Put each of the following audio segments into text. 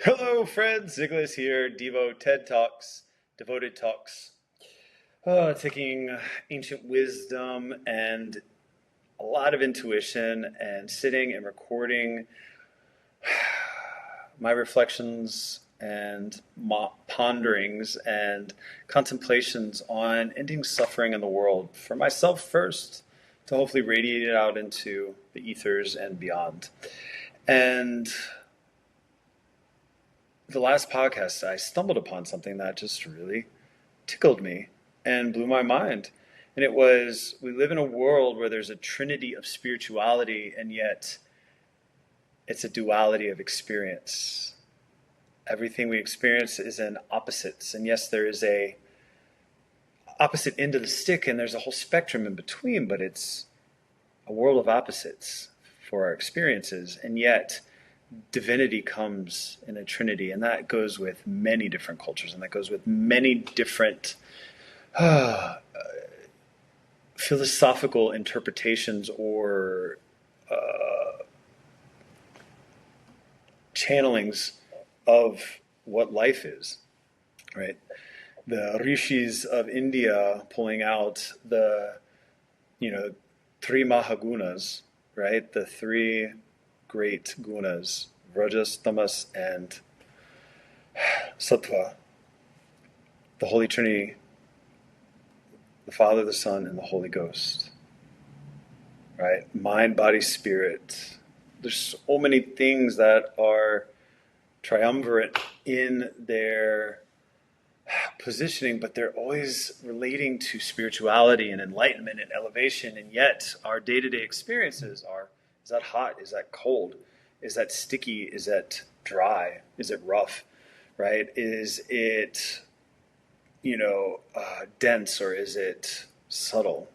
Hello, friends. Nicholas here. DIVOted talks, devoted talks. Taking ancient wisdom and a lot of intuition and sitting and recording my reflections and ponderings and contemplations on ending suffering in the world for myself first, to hopefully radiate it out into the ethers and beyond. And the last podcast, I stumbled upon something that just really tickled me and blew my mind. And it was, we live in a world where there's a trinity of spirituality, and yet it's a duality of experience. Everything we experience is in opposites. And yes, there is a opposite end of the stick, and there's a whole spectrum in between, but it's a world of opposites for our experiences. And yet divinity comes in a trinity, and that goes with many different cultures, and that goes with many different philosophical interpretations or channelings of what life is, right? The rishis of India pulling out the, three mahagunas, right? The three great gunas, rajas, tamas, and sattva, the Holy Trinity, the Father, the Son, and the Holy Ghost, right? Mind, body, spirit. There's so many things that are triumvirate in their positioning, but they're always relating to spirituality and enlightenment and elevation. And yet our day-to-day experiences are, is that hot? Is that cold? Is that sticky? Is that dry? Is it rough? Right? Is it, dense, or is it subtle?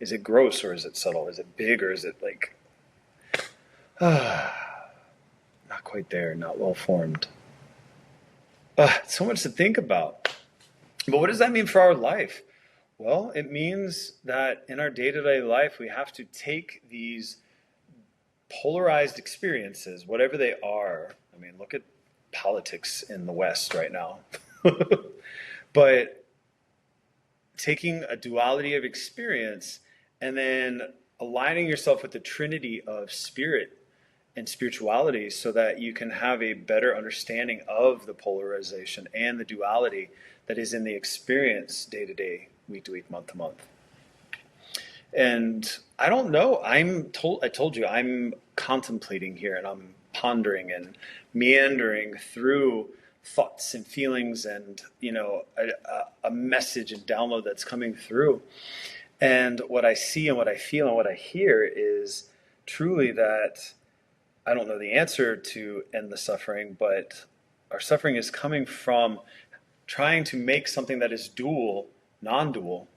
Is it gross or is it subtle? Is it big or is it like, not quite there, not well formed? So much to think about. But what does that mean for our life? Well, it means that in our day-to-day life, we have to take these polarized experiences, whatever they are. I mean, look at politics in the West right now. But taking a duality of experience and then aligning yourself with the trinity of spirit and spirituality so that you can have a better understanding of the polarization and the duality that is in the experience day to day, week to week, month to month. And I don't know, I told you, I'm contemplating here, and I'm pondering and meandering through thoughts and feelings and, a message and download that's coming through. And what I see and what I feel and what I hear is truly that I don't know the answer to end the suffering, but our suffering is coming from trying to make something that is dual, non-dual,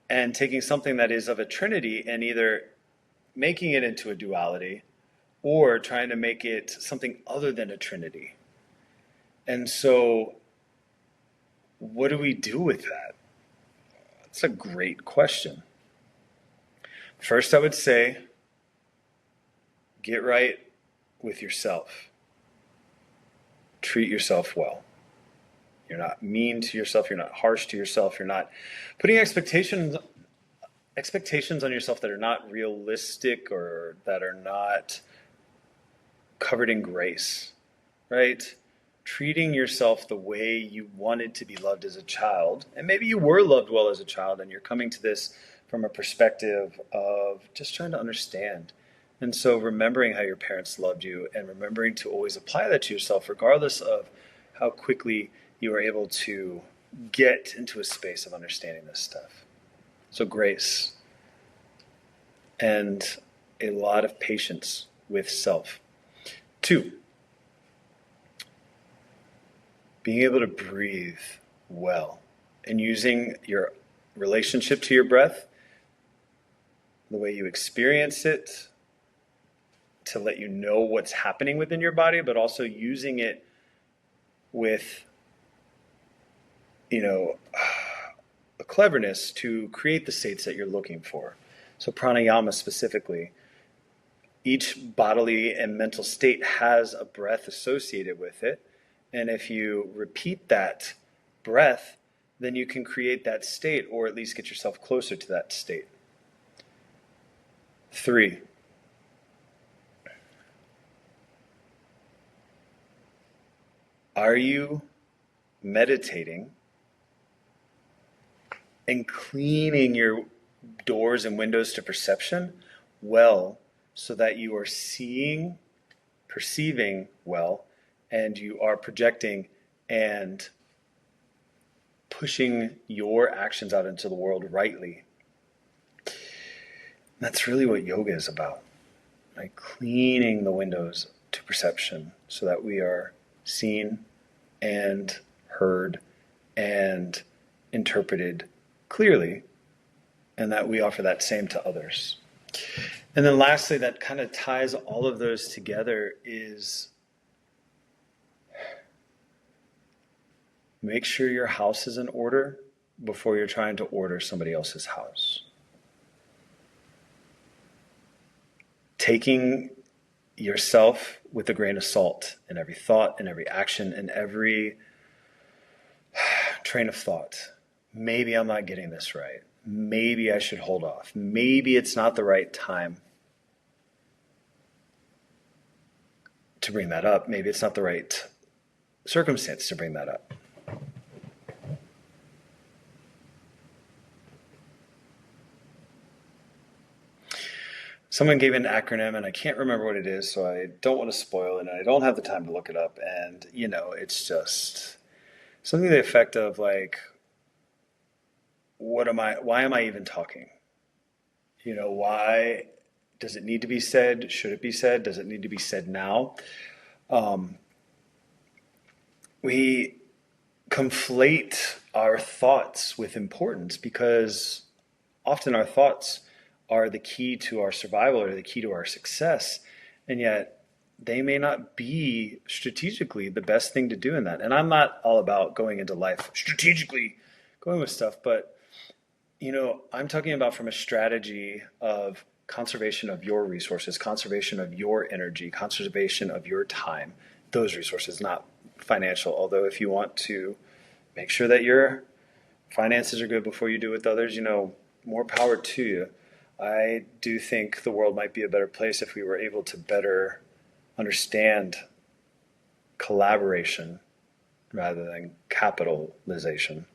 and taking something that is of a trinity and either making it into a duality or trying to make it something other than a trinity. And so what do we do with that? That's a great question. First, I would say, get right with yourself. Treat yourself well. You're not mean to yourself. You're not harsh to yourself. You're not putting expectations on yourself that are not realistic or that are not covered in grace, right? Treating yourself the way you wanted to be loved as a child. And maybe you were loved well as a child and you're coming to this from a perspective of just trying to understand. And so remembering how your parents loved you and remembering to always apply that to yourself, regardless of how quickly you are able to get into a space of understanding this stuff. So grace and a lot of patience with self. 2, being able to breathe well and using your relationship to your breath, the way you experience it, to let you know what's happening within your body, but also using it with, a cleverness to create the states that you're looking for. So pranayama specifically, each bodily and mental state has a breath associated with it. And if you repeat that breath, then you can create that state, or at least get yourself closer to that state. 3, are you meditating and cleaning your doors and windows to perception well, so that you are seeing, perceiving well, and you are projecting and pushing your actions out into the world rightly? That's really what yoga is about, like cleaning the windows to perception so that we are seen and heard and interpreted clearly, and that we offer that same to others. And then lastly, that kind of ties all of those together is make sure your house is in order before you're trying to order somebody else's house. Taking yourself with a grain of salt in every thought, in every action, in every train of thought. Maybe I'm not getting this right. Maybe I should hold off. Maybe it's not the right time to bring that up. Maybe it's not the right circumstance to bring that up. Someone gave an acronym, and I can't remember what it is, so I don't want to spoil it, and I don't have the time to look it up. And, it's just something to the effect of like, why am I even talking? Why does it need to be said? Should it be said? Does it need to be said now? We conflate our thoughts with importance, because often our thoughts are the key to our survival or the key to our success. And yet they may not be strategically the best thing to do in that. And I'm not all about going into life strategically going with stuff, but I'm talking about from a strategy of conservation of your resources, conservation of your energy, conservation of your time, those resources, not financial. Although if you want to make sure that your finances are good before you do with others, more power to you. I do think the world might be a better place if we were able to better understand collaboration rather than capitalization.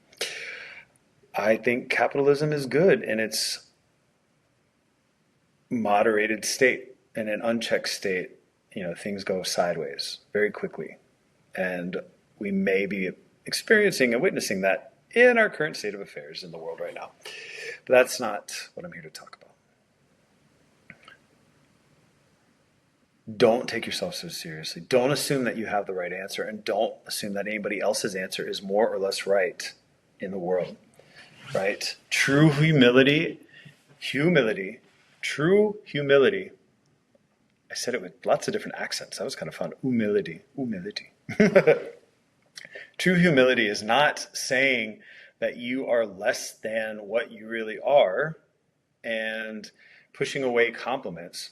I think capitalism is good in its moderated state. In an unchecked state, things go sideways very quickly. And we may be experiencing and witnessing that in our current state of affairs in the world right now. But that's not what I'm here to talk about. Don't take yourself so seriously. Don't assume that you have the right answer, and don't assume that anybody else's answer is more or less right in the world, right? True humility. I said it with lots of different accents. That was kind of fun. Humility. True humility is not saying that you are less than what you really are and pushing away compliments.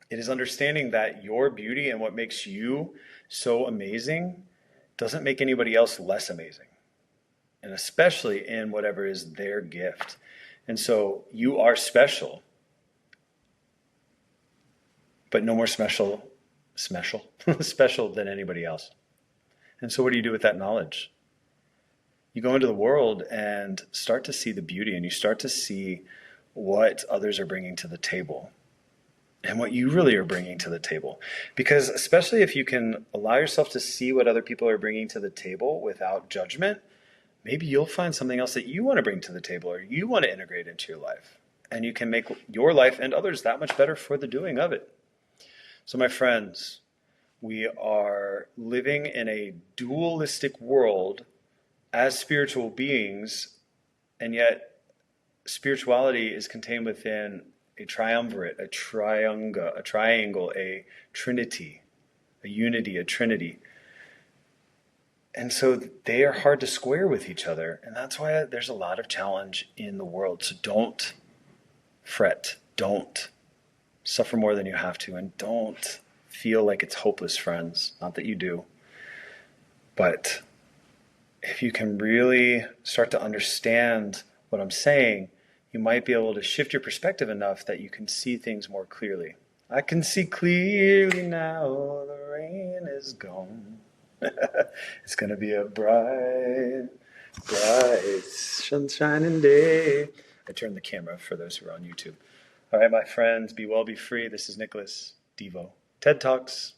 It is understanding that your beauty and what makes you so amazing doesn't make anybody else less amazing, and especially in whatever is their gift. And so you are special, but no more special than anybody else. And so what do you do with that knowledge? You go into the world and start to see the beauty, and you start to see what others are bringing to the table and what you really are bringing to the table. Because especially if you can allow yourself to see what other people are bringing to the table without judgment, maybe you'll find something else that you want to bring to the table or you want to integrate into your life. And you can make your life and others that much better for the doing of it. So my friends, we are living in a dualistic world as spiritual beings, and yet spirituality is contained within a triumvirate, a triangle, a trinity, a unity, a trinity. And so they are hard to square with each other. And that's why there's a lot of challenge in the world. So don't fret. Don't Suffer more than you have to, and don't feel like it's hopeless, friends. Not that you do. But if you can really start to understand what I'm saying, you might be able to shift your perspective enough that you can see things more clearly. I can see clearly now, the rain is gone. It's going to be a bright, bright, shining day. I turned the camera for those who are on YouTube. All right, my friends, be well, be free. This is Nicholas, DIVO. TED Talks.